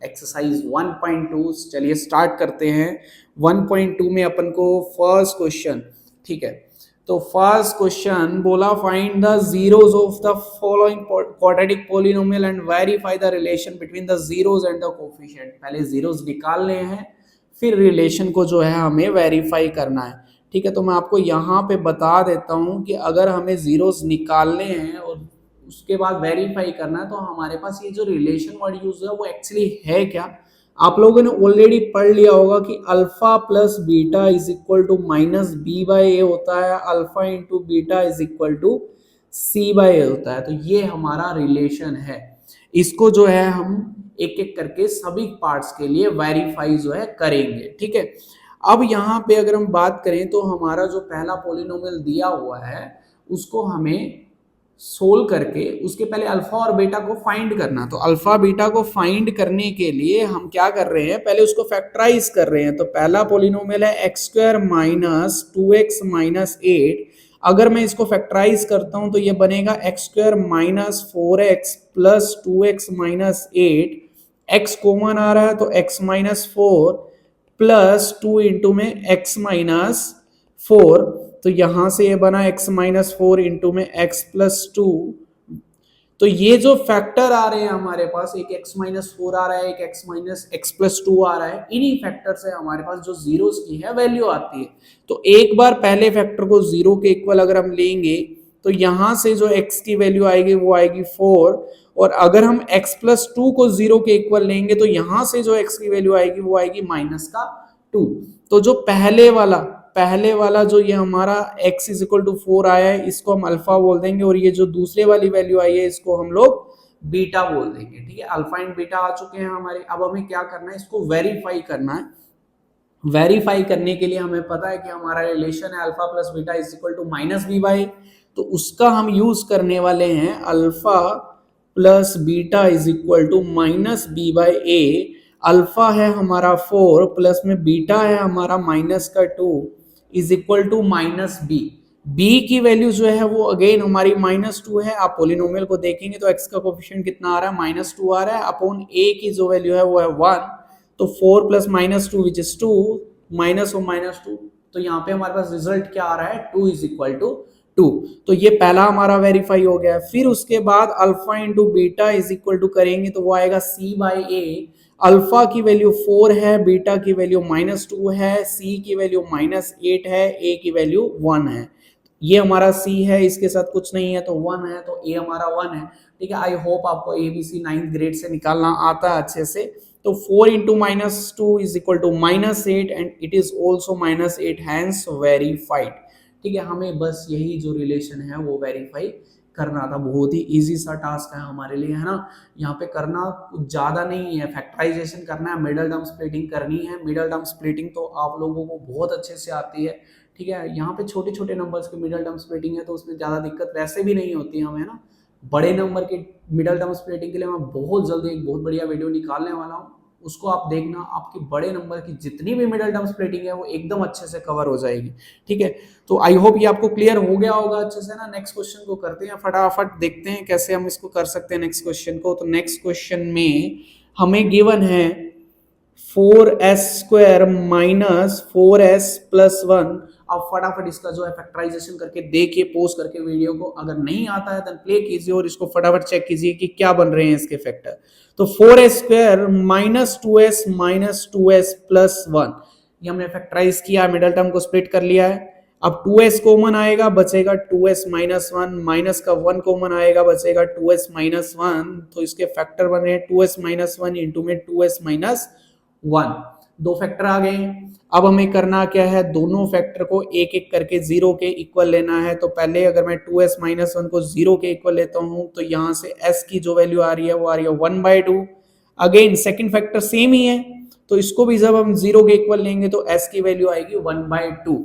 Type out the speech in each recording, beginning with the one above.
Exercise 1.2 चलिए start करते हैं। 1.2 में अपन को फर्स्ट क्वेश्चन, ठीक है, तो फर्स्ट क्वेश्चन बोला find the zeros of the following quadratic polynomial and verify the relation between the zeros and the coefficient. पहले जीरोस निकालने हैं, फिर रिलेशन को जो है हमें वेरीफाई करना है, ठीक है। तो मैं आपको यहाँ पे बता देता हूँ कि अगर हमें जीरोस निकालने हैं और उसके बाद वेरीफाई करना है तो हमारे पास ये जो रिलेशन वर्ड यूज है वो एक्चुअली है क्या। आप लोगों ने ऑलरेडी पढ़ लिया होगा कि alpha plus beta is equal to minus B by a होता है, alpha into beta is equal to C by a होता है। तो ये हमारा रिलेशन है, इसको जो है हम एक एक करके सभी पार्ट्स के लिए वेरीफाई जो है करेंगे, ठीक है। अब यहाँ पे अगर हम बात करें तो हमारा जो पहला पॉलिनोमियल दिया हुआ है उसको हमें सोल्व करके उसके पहले अल्फा और बीटा को फाइंड करना। तो अल्फा बीटा को फाइंड करने के लिए हम क्या कर रहे हैं, पहले उसको फैक्टराइज कर रहे हैं। तो पहला पॉलिनोमियल है x square minus 2x minus 8। अगर मैं इसको फैक्टराइज करता हूं तो ये बनेगा x square minus 4x plus 2x minus 8। X common आ रहा है तो x माइनस 4 प्लस 2 इंटू में x माइनस 4। तो यहां से ये बना x माइनस 4 इंटू में x प्लस 2। तो ये जो फैक्टर आ रहे हैं हमारे पास, एक x माइनस 4 आ रहा है, एक x माइनस x प्लस 2 आ रहा है, इन्हीं फैक्टर से हमारे पास जो जीरोस की है वैल्यू आती है। तो एक बार पहले फैक्टर को जीरो के इक्वल अगर हम लेंगे तो यहां से जो x की वैल्यू आएगी वो आएगी 4, और अगर हम x प्लस 2 को जीरो के इक्वल लेंगे तो यहां से जो x की वैल्यू आएगी वो आएगी माइनस का 2। तो जो पहले वाला जो ये हमारा x इज इक्वल टू 4 आया है इसको हम अल्फा बोल देंगे, और ये जो दूसरे वाली वैल्यू आई है इसको हम लोग बीटा बोल देंगे, ठीक है। अल्फा एंड बीटा आ चुके हैं हमारे। अब हमें क्या करना है, इसको वेरीफाई करना है। वेरीफाई करने के लिए हमें पता है कि हमारा रिलेशन है alpha plus beta is equal to minus B by, तो उसका हम यूज करने वाले हैं alpha plus beta is equal to minus B by A. Alpha है हमारा 4 प्लस में बीटा है हमारा माइनस का 2 is equal to minus B. B की वैल्यू जो है वो अगेन हमारी माइनस 2 है। आप पोलिनोमियल को देखेंगे तो एक्स का कोफिशिएंट कितना आ रहा है, माइनस 2 आ रहा है, अपॉन ए की जो वैल्यू है वो है 1। तो 4 plus minus 2 which is 2, minus और माइनस 2, तो यहाँ पे हमारे पास रिजल्ट क्या आ रहा है, 2 इज इक्वल टू 2। तो ये पहला हमारा वेरीफाई हो गया है। फिर उसके बाद alpha into beta is equal to करेंगे तो वो आएगा सी बाई ए। अल्फा की वैल्यू 4 है, बीटा की वैल्यू माइनस 2 है, सी की वैल्यू माइनस 8 है, ए की वैल्यू 1 है। ये हमारा सी है, इसके साथ कुछ नहीं है तो 1 है, तो ए हमारा 1 है, ठीक है। आई होप आपको एबीसी 9th ग्रेड से निकालना आता है अच्छे से। तो 4 into minus 2 is equal to minus 8 and it is also minus 8, hence verified, ठीक है। हमें बस यही जो रिलेशन है वो वेरीफाई करना था। बहुत ही इजी सा टास्क है हमारे लिए, है ना। यहाँ पे करना कुछ ज्यादा नहीं है, फैक्टराइजेशन करना है, मिडल टर्म स्प्लिटिंग करनी है। मिडल टर्म स्प्लिटिंग तो आप लोगों को बहुत अच्छे से आती है, ठीक है। यहाँ पे छोटे छोटे नंबर्स की मिडल टर्म स्प्लिटिंग है तो उसमें ज्यादा दिक्कत वैसे भी नहीं होती है हमें, ना। बड़े नंबर के मिडल टर्म स्प्लिटिंग के लिए मैं बहुत जल्दी एक बहुत बढ़िया वीडियो निकालने वाला हूँ, उसको आप देखना। आपकी बड़े नंबर की जितनी भी मिडल टर्म स्प्लिटिंग है वो एकदम अच्छे से कवर हो जाएगी, ठीक है। तो आई होप ये आपको क्लियर हो गया होगा अच्छे से ना। नेक्स्ट क्वेश्चन को करते हैं, फटाफट देखते हैं कैसे हम इसको कर सकते हैं नेक्स्ट क्वेश्चन को। तो नेक्स्ट क्वेश्चन में हमें गिवन है 4s square minus 4s plus 1। आप फटाफट इसका जो है फैक्टराइजेशन करके देखिए, पोस्ट करके वीडियो को। अगर नहीं आता है तो प्ले कीजिए और इसको फटाफट चेक कीजिए कि क्या बन रहे हैं इसके फैक्टर। तो 4s square minus 2s plus 1, ये हमने फैक्टराइज किया, मिडल टर्म को स्प्लिट कर लिया है। अब 2s कॉमन आएगा, बचेगा 2s माइनस 1, माइनस का 1 कॉमन आएगा, बचेगा 2s माइनस 1। तो इसके फैक्टर बन रहे हैं 2s माइनस 1 इंटू में 2s माइनस 1, दो फैक्टर आ गए हैं। अब हमें करना क्या है, दोनों फैक्टर को एक एक करके जीरो के इक्वल लेना है। तो पहले अगर मैं 2s माइनस 1 को जीरो के इक्वल लेता हूं तो यहां से s की जो वैल्यू आ रही है वो आ रही है 1/2। अगेन सेकंड फैक्टर सेम ही है, तो इसको भी जब हम जीरो के इक्वल लेंगे तो s की वैल्यू आएगी 1/2।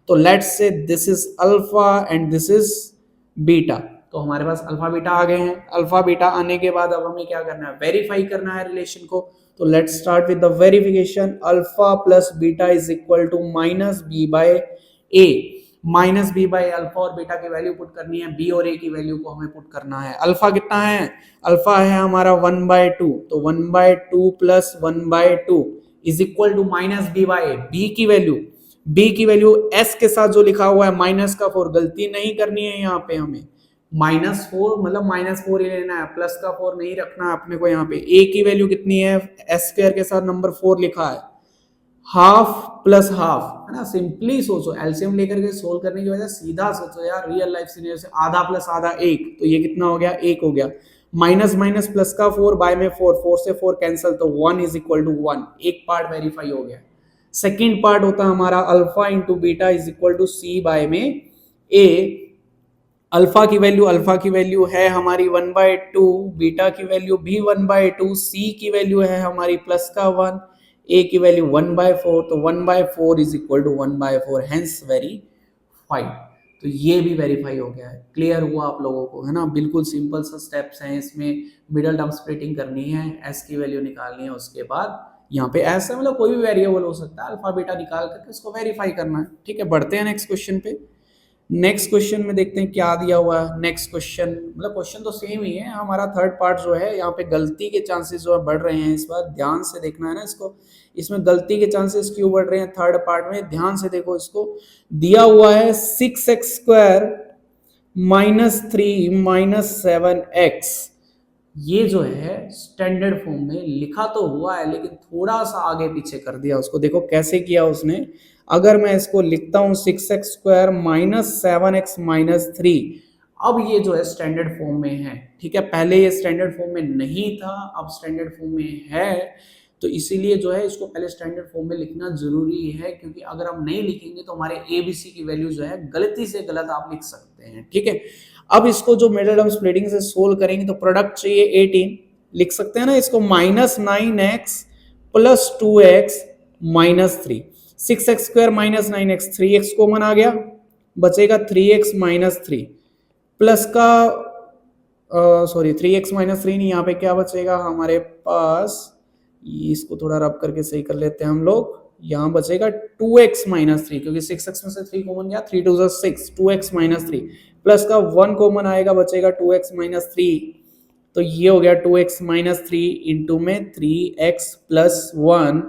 तो let's say this is alpha and this is beta. तो हमारे पास अल्फा बीटा आ गए हैं। अल्फा बीटा आने के बाद अब हमें क्या करना है, वेरीफाई करना है रिलेशन को। तो let's start with the verification. Alpha plus beta is equal to minus B by A. Minus B by alpha और बीटा की वैल्यू पुट करनी है, बी और ए की वैल्यू को हमें पुट करना है। अल्फा कितना है, अल्फा है हमारा 1/2, तो 1/2 plus 1/2 is equal to minus B by A. B की वैल्यू एस के साथ जो लिखा हुआ है माइनस का 4, गलती नहीं करनी है यहाँ पे हमें, -4 मतलब -4 ही लेना है, प्लस का 4 नहीं रखना है अपने को। यहाँ पे ए की वैल्यू कितनी है, एस स्क्वायर के साथ नंबर 4 लिखा है, हाफ प्लस हाफ है ना। सिंपली सोचो, एलसीएम लेकर के सोल्व करने की वजह सीधा सोचो यार, रियल लाइफ सिनेरियो से आधा प्लस आधा 1, तो ये कितना हो गया, 1 हो गया। माइनस माइनस प्लस का 4 बाय में 4 से 4 कैंसिल, तो 1 इज इक्वल टू 1, एक पार्ट वेरीफाई हो गया। सेकेंड पार्ट होता है हमारा alpha into beta is equal to C by में ए। अल्फा की वैल्यू है हमारी 1/2, बीटा की वैल्यू भी 1/2, सी की वैल्यू है हमारी प्लस का 1, ए की वैल्यू 1/4, तो 1/4 is equal to 1/4, hence verified. तो ये भी वेरीफाई हो गया है। क्लियर हुआ आप लोगों को, है ना। बिल्कुल सिंपल सा स्टेप्स हैं इसमें, मिडल टर्म स्प्लिटिंग करनी है, एस की वैल्यू निकालनी है, उसके बाद यहाँ पे एस है मतलब कोई भी वेरिएबल हो सकता है, अल्फा बीटा निकाल करके उसको वेरीफाई करना है। ठीक है, बढ़ते हैं नेक्स्ट क्वेश्चन पे। नेक्स्ट क्वेश्चन में देखते हैं क्या दिया हुआ है। नेक्स्ट क्वेश्चन मतलब क्वेश्चन तो सेम ही है, हमारा थर्ड पार्ट जो है यहाँ पे गलती के चांसेस जो है बढ़ रहे हैं, इस बार ध्यान से देखना है ना इसको। इसमें गलती के चांसेस क्यों बढ़ रहे हैं थर्ड पार्ट में, ध्यान से देखो इसको। दिया हुआ है 6x² -3 -7x, ये जो है स्टैंडर्ड फॉर्म में लिखा तो हुआ है लेकिन थोड़ा सा आगे पीछे कर दिया उसको। देखो कैसे किया उसने, अगर मैं इसको लिखता हूं 6x² -7x -3, अब ये जो है स्टैंडर्ड फॉर्म में है। ठीक है, पहले ये स्टैंडर्ड फॉर्म में नहीं था, अब स्टैंडर्ड फॉर्म में है, तो इसीलिए जो है इसको पहले स्टैंडर्ड फॉर्म में लिखना जरूरी है, क्योंकि अगर हम नहीं लिखेंगे तो हमारे एबीसी की वैल्यू जो है गलती से गलत आप लिख सकते हैं। ठीक है, अब इसको जो मिडिल टर्म स्प्लिटिंग से सोल्व करेंगे तो प्रोडक्ट चाहिए 18, लिख सकते हैं ना इसको, -9x + 2x -3, 6x² -9x, 3x common आ गया, बचेगा 3x -3 प्लस का सॉरी 3x -3 नहीं, यहाँ पे क्या बचेगा हमारे पास, इसको थोड़ा रब करके सही कर लेते हैं हम लोग, यहाँ बचेगा 2x -3, क्योंकि 6x में से 3 कॉमन गया, 3 2 6, 2x -3 प्लस का 1 कॉमन आएगा, बचेगा 2x -3, तो ये हो गया 2x -3 इंटू में 3x + 1।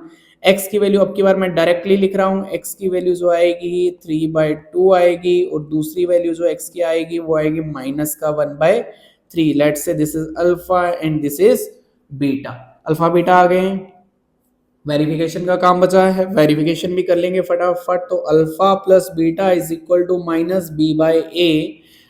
x की वैल्यू अब की बार मैं डायरेक्टली लिख रहा हूँ, x की वैल्यू जो आएगी 3/2 आएगी, और दूसरी वैल्यू जो x की आएगी वो आएगी -1/3। Let's say this is alpha and this is beta. Alpha beta आ गए हैं, वेरिफिकेशन का काम बचा है, वेरिफिकेशन भी कर लेंगे फटाफट। तो alpha plus beta is equal to -b/a।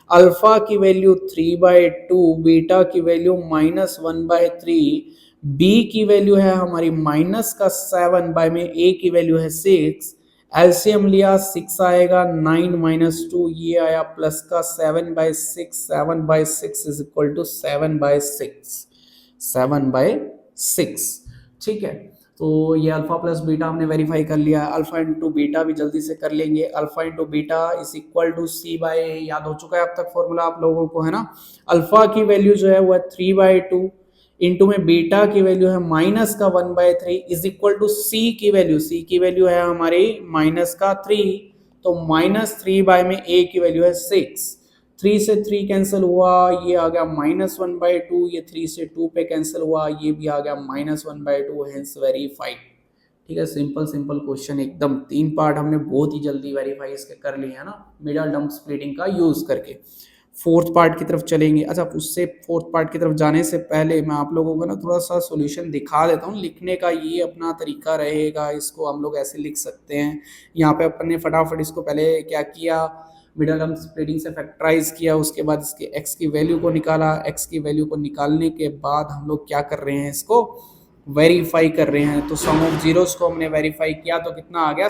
Alpha की वैल्यू 3/2, बीटा की वैल्यू -1/3, बी की वैल्यू है हमारी -7 बाय में a की वैल्यू है 6। एलसीएम लिया 6 आएगा, 9 - 2 ये आया, प्लस का 7/6, 7/6 इज इक्वल टू 7/6, 7/6। ठीक है, तो ये अल्फा प्लस बीटा हमने वेरीफाई कर लिया। अल्फा इंटू बीटा भी जल्दी से कर लेंगे, alpha into beta is equal to c/a, याद हो चुका है अब तक फॉर्मूला आप लोगों को, है ना। अल्फा की वैल्यू जो है वो है 3/2, इंटू में बीटा की वैल्यू है -1/3 इज इक्वल टू c की वैल्यू है हमारी -3, तो -3 बाय में a की वैल्यू है 6, 3 से 3 कैंसिल हुआ, ये आ गया -1/2, ये 3 से 2 पे कैंसिल हुआ, ये भी आ गया -1/2, हेंस वेरीफाइड। ठीक है, सिंपल सिंपल क्वेश्चन एकदम, 3 पार्ट हमने बहुत ही जल्दी वेरीफाई इसके कर लिए है ना, मिडल टर्म स्प्लिटिंग का यूज करके। फोर्थ पार्ट की तरफ चलेंगे। अच्छा, उससे फोर्थ पार्ट की तरफ जाने से पहले मैं आप लोगों को ना थोड़ा सा सॉल्यूशन दिखा देता हूँ। लिखने का ये अपना तरीका रहेगा, इसको हम लोग ऐसे लिख सकते हैं। यहाँ पे अपन ने फटाफट इसको पहले क्या किया, मिडल टर्म स्प्लिटिंग से फैक्टराइज किया, उसके बाद इसके x की वैल्यू को निकाला। x की वैल्यू को निकालने के बाद हम लोग क्या कर रहे हैं, इसको वेरीफाई कर रहे हैं। तो सम ऑफ जीरोस को हमने वेरीफाई किया तो कितना आ गया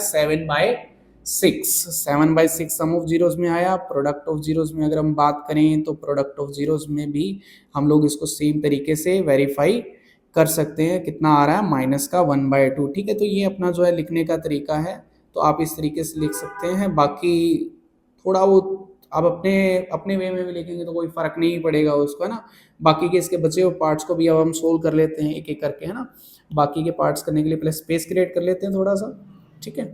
7/6 सम ऑफ जीरोस में आया। प्रोडक्ट ऑफ जीरोस में अगर हम बात करें तो प्रोडक्ट ऑफ जीरोस में भी हम लोग इसको सेम तरीके से वेरीफाई कर सकते हैं। कितना आ रहा है -1/2। ठीक है, तो ये अपना जो है लिखने का तरीका है, तो आप इस तरीके से लिख सकते हैं। बाकी थोड़ा वो आप अपने अपने वे में भी लिखेंगे तो कोई फर्क नहीं पड़ेगा उसको, है ना। बाकी के इसके बचे हुए पार्ट्स को भी अब हम सोल्व कर लेते हैं एक एक करके, है ना। बाकी के पार्ट्स करने के लिए पहले स्पेस क्रिएट कर लेते हैं थोड़ा सा। ठीक है,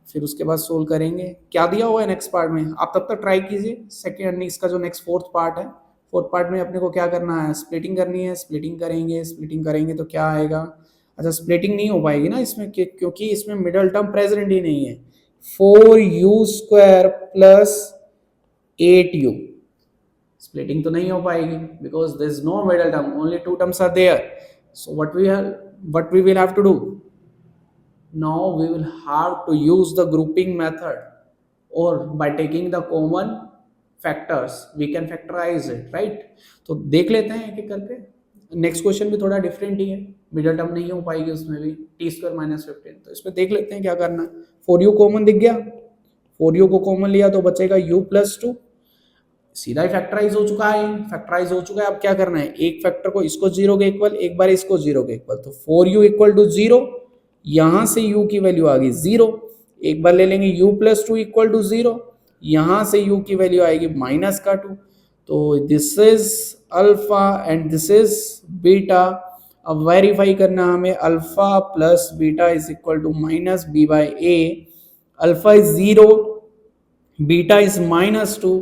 फिर उसके बाद सोल्व करेंगे। क्या दिया हुआ है नेक्स्ट पार्ट में, आप तब तक ट्राई कीजिए। सेकेंड इसका जो नेक्स्ट फोर्थ पार्ट है, फोर्थ पार्ट में अपने को क्या करना है, स्प्लिटिंग करनी है। स्प्लिटिंग करेंगे तो क्या आएगा, अच्छा स्प्लिटिंग नहीं हो पाएगी ना इसमें क्योंकि इसमें मिडल टर्म प्रेजेंट ही नहीं है। 4u² प्लस 8u, splitting तो नहीं हो पाएगी because there is no middle term, only two terms are there. So what we will have to do, now we will have to use the grouping method, or by taking the common factors we can factorize it, right? तो देख लेते हैं एक एक करके। Next question भी थोड़ा different ही है, मिडल टर्म नहीं हो पाएगी उसमें भी, t² माइनस 15। तो इसमें देख लेते हैं क्या करना है। 4u कॉमन दिख गया, 4u को कॉमन लिया तो बचेगा u प्लस 2, सीधा ही फैक्टराइज हो चुका है, फैक्टराइज हो चुका है। अब क्या करना है, एक फैक्टर को इसको 0 के इक्वल, एक बार इसको 0 के इक्वल, तो 4u इक्वल टू 0, यहां से u की वैल्यू आ गई 0। एक बार ले लेंगे u प्लस 2 इक्वल टू 0, यहां से u की वैल्यू आएगी माइनस का 2। तो this is alpha and this is beta. अब वेरीफाई करना हमें, alpha plus beta is equal to minus b by a। Alpha is 0, beta is minus 2,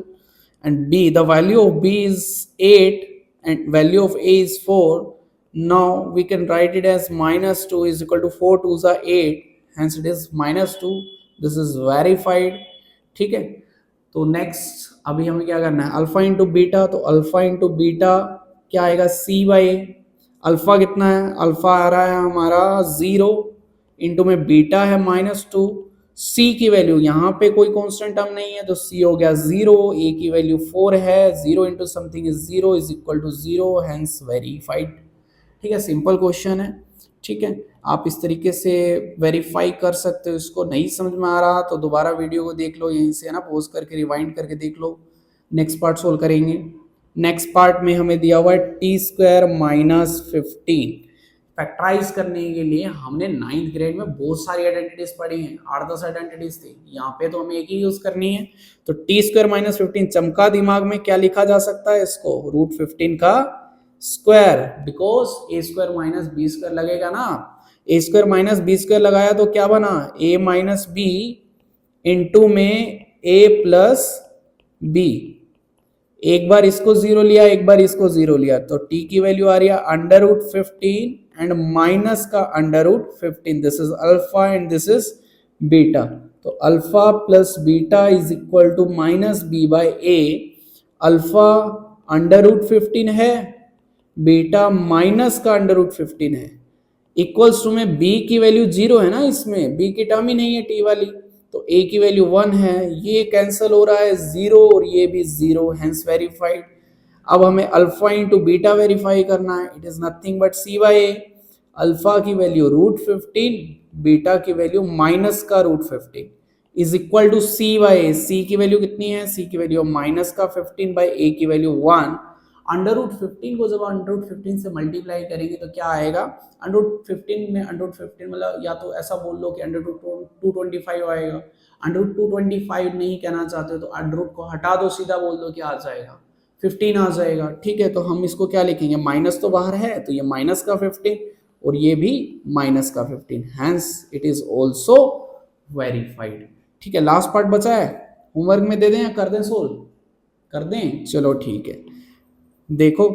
and b, the value of b is 8 and value of a is 4. Now we can write it as minus 2 is equal to 4 2s are 8, hence it is minus 2. This is verified, ठीक है। तो next अभी हमें क्या करना है, alpha into beta, तो alpha into beta क्या आएगा, c बाई a। अल्फा कितना है, अल्फा आ रहा है हमारा 0, इंटू में बीटा है माइनस 2। c की वैल्यू, यहाँ पे कोई कांस्टेंट टर्म नहीं है तो c हो गया 0, a की वैल्यू 4 है, 0 into something is 0 is equal to 0, hence verified. ठीक है, सिंपल क्वेश्चन है। ठीक है, आप इस तरीके से वेरीफाई कर सकते हो। इसको नहीं समझ में आ रहा तो दोबारा वीडियो को देख लो, यहीं से है ना, पॉज करके रिवाइंड करके देख लो। नेक्स्ट पार्ट सोल्व करेंगे। नेक्स्ट पार्ट में हमें दिया हुआ है t² माइनस 15। फैक्टराइज करने के लिए हमने 9th ग्रेड में बहुत सारी आइडेंटिटीज पढ़ी हैं, 8-10 आइडेंटिटीज थी, यहाँ पे तो हमें एक ही यूज करनी है। तो t² माइनस 15 चमका दिमाग में, क्या लिखा जा सकता है इसको, रूट 15 का square, because a² minus b² लगेगा ना। a² माइनस b² लगाया तो क्या बना, a माइनस b इंटू में a प्लस b। एक बार इसको 0 लिया, एक बार इसको 0 लिया, तो t की वैल्यू आ रही है अंडर रूट 15 एंड माइनस का under root 15। This is alpha and this is beta. तो alpha plus beta is equal to minus b by a। Alpha under root 15 है, बीटा माइनस का अंडर रूट 15 है, equals to में b की value 0 है ना, इसमें b की टर्म ही नहीं है t वाली, तो a की वैल्यू 1 है, ये कैंसिल हो रहा है 0 और ये भी 0, हेंस वेरीफाइड। अब हमें अल्फा इंटू बीटा वेरीफाई करना है, it is nothing but c by a। Alpha की वैल्यू रूट 15, बीटा की वैल्यू माइनस का root 15 is equal to c by a। c की वैल्यू कितनी है, c की वैल्यू माइनस का 15 बाई a की वैल्यू 1। अंडर रूट 15 को जब अंडर रूट 15 से मल्टीप्लाई करेंगे तो क्या आएगा, अंडर रूट 15 में अंडर रूट 15 मतलब या तो ऐसा बोल लो कि अंडर रूट 225 आएगा। अंडर रूट 225 नहीं कहना चाहते तो अंडर रूट को हटा दो, सीधा बोल दो क्या आ जाएगा, 15 आ जाएगा। ठीक है, तो हम इसको क्या लिखेंगे, माइनस तो बाहर है तो ये माइनस का 15 और ये भी माइनस का 15, hence it is also verified. ठीक है, लास्ट पार्ट बचा है, होमवर्क में दे दें या कर दें, सोल्व कर दें, चलो ठीक है। देखो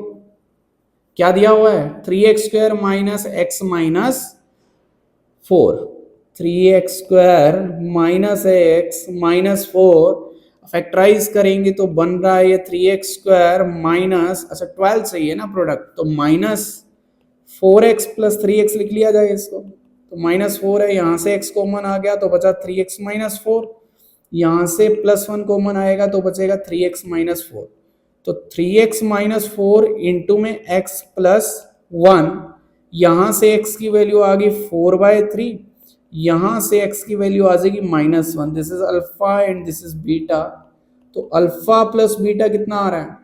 क्या दिया हुआ है, 3x² minus x minus 4, 3x² minus x minus 4 factorize करेंगे तो बन रहा है ये 3x² माइनस, अच्छा 12 चाहिए ना प्रोडक्ट, तो माइनस 4x प्लस 3x लिख लिया जाए इसको, तो माइनस 4 है, यहाँ से x कॉमन आ गया तो बचा 3x माइनस 4, यहाँ से प्लस 1 कॉमन आएगा तो बचेगा 3x माइनस 4। तो 3x माइनस 4 इंटू में x प्लस 1, यहां से x की वैल्यू आ गई 4/3, यहां से x की वैल्यू आ जाएगी minus 1। This is alpha and this is beta. तो अल्फा प्लस बीटा कितना आ रहा है,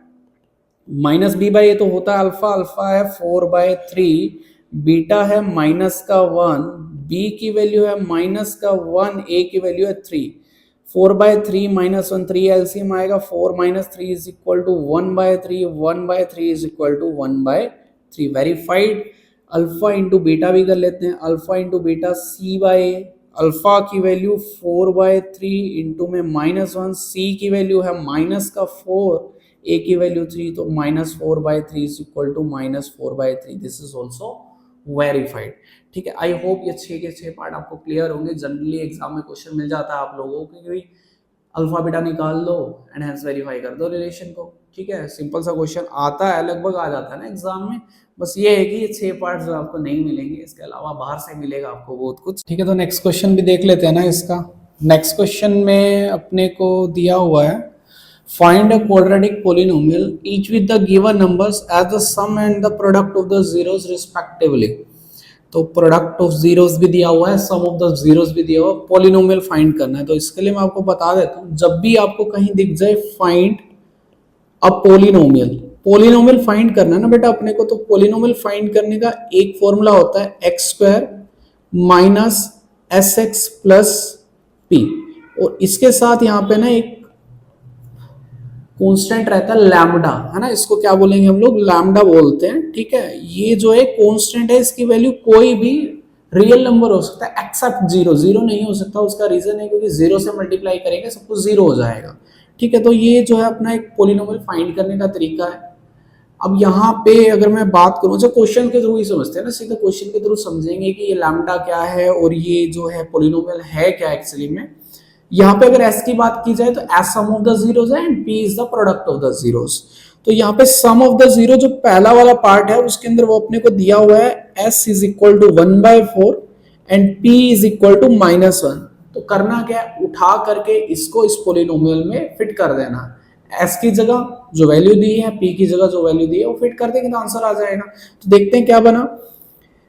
माइनस b बाई a तो होता है अल्फा, अल्फा है 4/3, बीटा है माइनस का 1, b की वैल्यू है माइनस का 1, a की वैल्यू है 3। 4/3 माइनस 1, 3 एलसीएम आएगा, 4 minus 3 is equal to 1/3, 1/3 is equal to 1/3, verified. Alpha into beta भी कर लेते हैं, alpha into beta c by a, alpha की वैल्यू 4/3 इंटू में -1, सी की वैल्यू है माइनस का 4, ए की वैल्यू 3, तो -4/3 is equal to -4/3। This is also verified. ठीक है, आई होप ये 6 के 6 पार्ट आपको क्लियर होंगे। जनरली एग्जाम में क्वेश्चन मिल जाता है आप लोगों को कि अल्फा बीटा निकाल दो एंड हेंस वेरीफाई कर दो रिलेशन को। ठीक है, सिंपल सा क्वेश्चन आता है, लगभग आ जाता है ना एग्जाम में। बस ये है कि ये 6 पार्ट जो आपको नहीं मिलेंगे, इसके अलावा बाहर से मिलेगा आपको बहुत कुछ। ठीक है, तो नेक्स्ट क्वेश्चन भी देख लेते हैं ना इसका। नेक्स्ट क्वेश्चन में अपने को दिया हुआ है find a quadratic polynomial each with the given numbers as the sum and the product of the zeros respectively. तो प्रोडक्ट ऑफ जीरोस भी दिया हुआ है, सम ऑफ द जीरोस भी दिया हुआ है, पॉलिनोमियल फाइंड करना है। तो इसके लिए मैं आपको बता देता हूँ, जब भी आपको कहीं दिख जाए find a polynomial, polynomial find करना है ना बेटा अपने को, तो पोलिनोमियल फाइंड करने का एक फॉर्मूला होता है x square minus S x plus P, और इसके साथ यहाँ पे ना एक कांस्टेंट रहता है लैम्डा, है ना, इसको क्या बोलेंगे हम लोग, लैम्डा बोलते हैं। ठीक है, ये जो है कांस्टेंट है, इसकी वैल्यू कोई भी रियल नंबर हो सकता है एक्सेप्ट जीरो। जीरो नहीं हो सकता, उसका रीजन है क्योंकि जीरो से मल्टीप्लाई करेंगे सब कुछ जीरो हो जाएगा। ठीक है, तो ये जो है अपना एक पोलिनोमियल फाइंड करने का तरीका है। अब यहाँ पे अगर मैं बात करूँ, जो क्वेश्चन के थ्रू ही समझते हैं ना, सीधा क्वेश्चन के थ्रू समझेंगे कि ये लैम्डा क्या है और ये जो है पोलिनोमियल है क्या एक्चुअली में। यहाँ पे अगर s की बात की जाए तो s sum of the zeros है and p is the product of the zeros. तो यहाँ पे सम ऑफ द जीरो जो पहला वाला पार्ट है उसके अंदर वो अपने को दिया हुआ है s is equal to 1/4 and p is equal to -1। तो करना क्या है, उठा करके इसको इस पोलिनोमियल में फिट कर देना। s की जगह जो वैल्यू दी है, p की जगह जो वैल्यू दी है वो फिट कर देंगे तो आंसर आ जाएगा। तो देखते हैं क्या बना।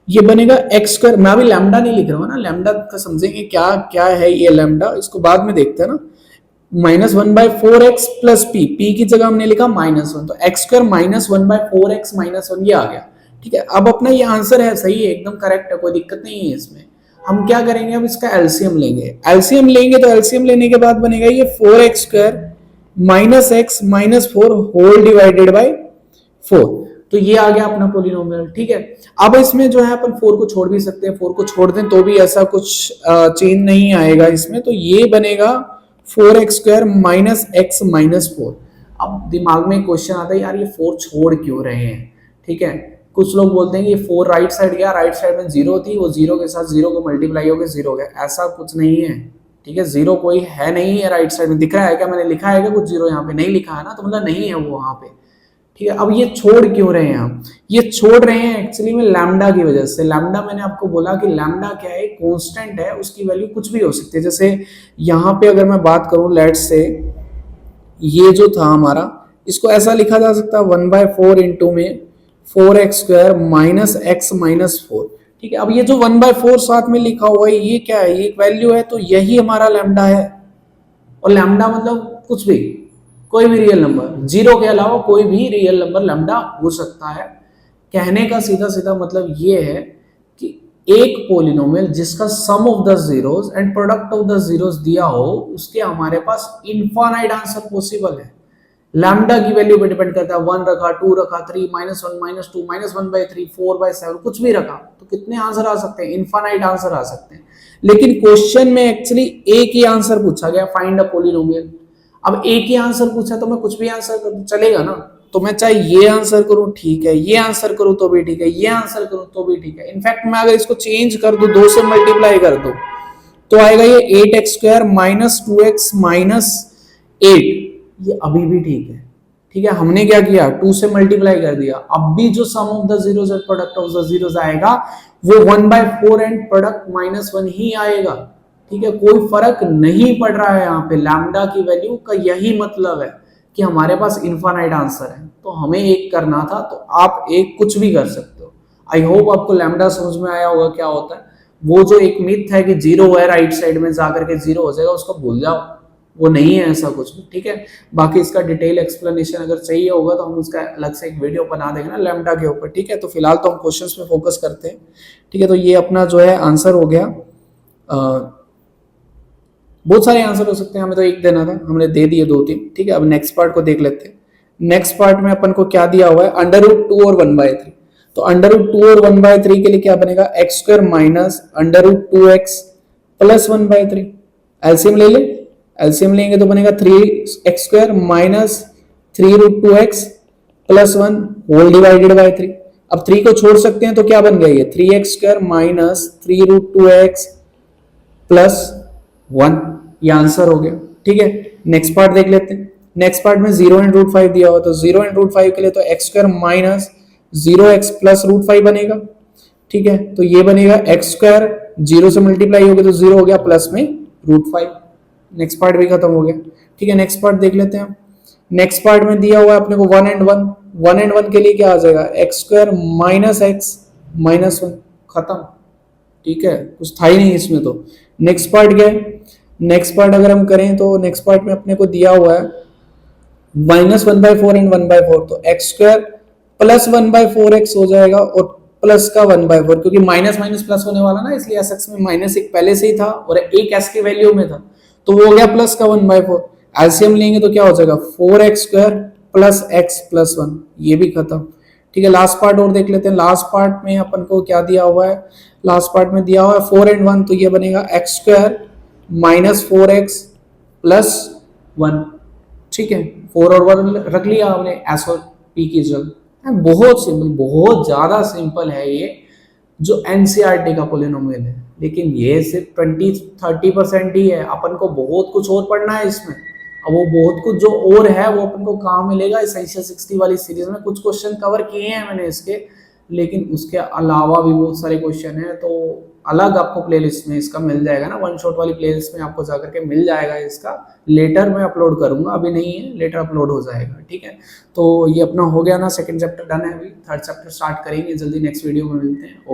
ये बनेगा एक्स स्क्वायर, मैं अभी लैम्डा नहीं लिख रहा हूँ ना, लैम्डा का समझेंगे क्या क्या है ये लैम्डा, इसको बाद में देखते हैं ना। -1/4x प्लस पी, पी की जगह हमने लिखा -1, तो एक्स स्क्वायर -1/4x -1 ये आ गया। ठीक है, अब अपना ये आंसर है, सही है, एकदम करेक्ट है, कोई दिक्कत नहीं है इसमें। हम क्या करेंगे, अब इसका एलसीएम लेंगे। एलसीएम लेंगे तो एलसीएम लेने के बाद बनेगा ये 4x square -x -4 whole divided by 4। तो ये आ गया अपना पोलिनोमियल। ठीक है, अब इसमें जो है अपन 4 को छोड़ भी सकते हैं, 4 को छोड़ दें तो भी ऐसा कुछ चेंज नहीं आएगा इसमें। तो ये बनेगा 4x स्क्वायर -x -4। अब दिमाग में क्वेश्चन आता है, यार ये 4 छोड़ क्यों रहे हैं। ठीक है, कुछ लोग बोलते हैं कि 4 राइट साइड गया, राइट साइड में 0 थी, वो 0 के साथ 0 को मल्टीप्लाई हो गया 0 हो गया, ऐसा कुछ नहीं है। ठीक है, 0 कोई है नहीं है राइट साइड में, दिख रहा है क्या, मैंने लिखा है क्या कुछ 0 यहाँ पे, नहीं लिखा है ना, तो मतलब नहीं है वो वहां पे। ठीक है, अब ये छोड़ क्यों रहे हैं हम, ये छोड़ रहे हैं एक्चुअली में लैम्डा की वजह से। लैम्डा मैंने आपको बोला कि लैम्डा क्या है, कांस्टेंट है, उसकी वैल्यू कुछ भी हो सकती है। जैसे यहाँ पे अगर मैं बात करूं, लेट्स से ये जो था हमारा, इसको ऐसा लिखा जा सकता है 1/4 इंटू में 4x स्क्वायर -x -4। ठीक है, अब ये जो 1/4 साथ में लिखा हुआ है ये क्या है, ये एक वैल्यू है, तो यही हमारा लैम्डा है। और लैम्डा मतलब कुछ भी, कोई भी रियल नंबर, 0 के अलावा कोई भी रियल नंबर लैम्डा हो सकता है। कहने का सीधा सीधा मतलब ये है कि एक पोलिनोमियल जिसका sum of the zeros and product of the zeros दिया हो, उसके हमारे पास इनफाइनाइट आंसर पॉसिबल है। लैम्डा की वैल्यू पे डिपेंड करता है, 1 रखा, 2 रखा, 3 -1 -2 -1/3 4/7 कुछ भी रखा तो कितने आंसर आ सकते हैं, इनफाइनाइट आंसर आ सकते हैं। लेकिन क्वेश्चन में एक्चुअली एक ही आंसर पूछा गया, फाइंड अ पोलिनोमियल। अब एक ही आंसर पूछा तो मैं कुछ भी आंसर कर दूं चलेगा ना, तो मैं चाहे ये आंसर करूं ठीक है, ये आंसर करूं तो भी ठीक है, ये आंसर करूं तो भी ठीक है। इनफैक्ट मैं अगर इसको चेंज कर दूं, 2 से मल्टीप्लाई कर दूं तो आएगा ये 8x स्क्वायर -2x -8, ये अभी भी ठीक है। ठीक है, हमने क्या किया, 2 से मल्टीप्लाई कर दिया। अब भी जो sum of the zeros and product of the zeros आएगा वो 1/4 एंड प्रोडक्ट -1 ही आएगा। ठीक है, कोई फर्क नहीं पड़ रहा है यहाँ पे। लैम्डा की वैल्यू का यही मतलब है कि हमारे पास इनफाइनाइट आंसर है, तो हमें एक करना था, तो आप एक कुछ भी कर सकते हो। आई होप आपको लैम्डा समझ में आया होगा क्या होता है। वो जो एक मिथ है कि 0 है राइट साइड में जाकर के 0 हो जाएगा, उसको भूल जाओ, वो नहीं है ऐसा कुछ भी। ठीक है, बाकी इसका डिटेल एक्सप्लेनेशन अगर चाहिए होगा तो हम उसका अलग से एक वीडियो बना देंगे ना लैम्डा के ऊपर। ठीक है, तो फिलहाल तो हम क्वेश्चंस पे फोकस करते हैं। ठीक है, तो ये अपना जो है आंसर हो गया। बहुत सारे आंसर हो सकते हैं, हमें तो एक देना था, हमने दे दिए 2-3। ठीक है, अब नेक्स्ट पार्ट को देख लेते हैं। नेक्स्ट पार्ट में अपन को क्या दिया हुआ है, √2 और 1/3। तो √2 और 1/3 के लिए क्या बनेगा, x square -√2x plus 1/3। LCM ले ले, एलसीएम लेंगे तो बनेगा 3x² minus 3√2x plus 1 whole divided by 3। अब 3 को छोड़ सकते हैं तो क्या बन गया ये 3x² माइनस 3√2x प्लस 1। ये आंसर हो गया। ठीक है, नेक्स्ट पार्ट देख लेते हैं। नेक्स्ट पार्ट में 0 एंड √5 दिया हुआ, तो 0 एंड √5 के लिए तो x² माइनस 0x प्लस √5 बनेगा। ठीक है, तो ये बनेगा x², 0 से मल्टीप्लाई हो गया तो 0 हो गया, प्लस में √5। नेक्स्ट पार्ट भी खत्म हो गया। ठीक है, नेक्स्ट पार्ट देख लेते हैं। नेक्स्ट पार्ट में दिया हुआ है अपने को 1 एंड 1, 1 एंड 1 के लिए क्या आ जाएगा x² माइनस x माइनस 1, खत्म। ठीक है, कुछ था ही नहीं इसमें। तो नेक्स्ट पार्ट क्या है, नेक्स्ट पार्ट अगर हम करें तो नेक्स्ट पार्ट में अपने को दिया हुआ है -1/4 एंड 1/4, तो x² प्लस 1/4x हो जाएगा और प्लस का 1/4, क्योंकि माइनस माइनस प्लस होने वाला ना, इसलिए एस में माइनस एक पहले से ही था और एक एस की वैल्यू में था, तो वो हो गया प्लस का 1/4। एलसीएम लेंगे तो क्या हो जाएगा 4x² प्लस x प्लस 1, ये भी खत्म। ठीक है, लास्ट पार्ट और देख लेते हैं। लास्ट पार्ट में अपन को क्या दिया हुआ है, लास्ट पार्ट में दिया हुआ है 4 एंड 1, तो ये बनेगा x² माइनस 4x प्लस 1। ठीक है, 4 और 1 रख लिया आपने एस और पी की जगह। बहुत सिंपल, बहुत ज्यादा सिंपल है ये जो एनसीईआरटी का पोलिनोमियल है, लेकिन ये सिर्फ 20-30% ही है। अपन को बहुत कुछ और पढ़ना है इसमें। अब वो बहुत कुछ जो और है वो अपन को कहाँ मिलेगा, एसेंशियल 60 वाली सीरीज में कुछ क्वेश्चन कवर किए हैं मैंने इसके, लेकिन उसके अलावा भी बहुत सारे क्वेश्चन है। तो अलग आपको प्लेलिस्ट में इसका मिल जाएगा ना, वन शॉट वाली प्लेलिस्ट में आपको जाकर के मिल जाएगा इसका। लेटर में अपलोड करूंगा, अभी नहीं है, लेटर अपलोड हो जाएगा। ठीक है, तो ये अपना हो गया ना, सेकंड चैप्टर डन है। अभी थर्ड चैप्टर स्टार्ट करेंगे जल्दी, नेक्स्ट वीडियो में मिलते हैं।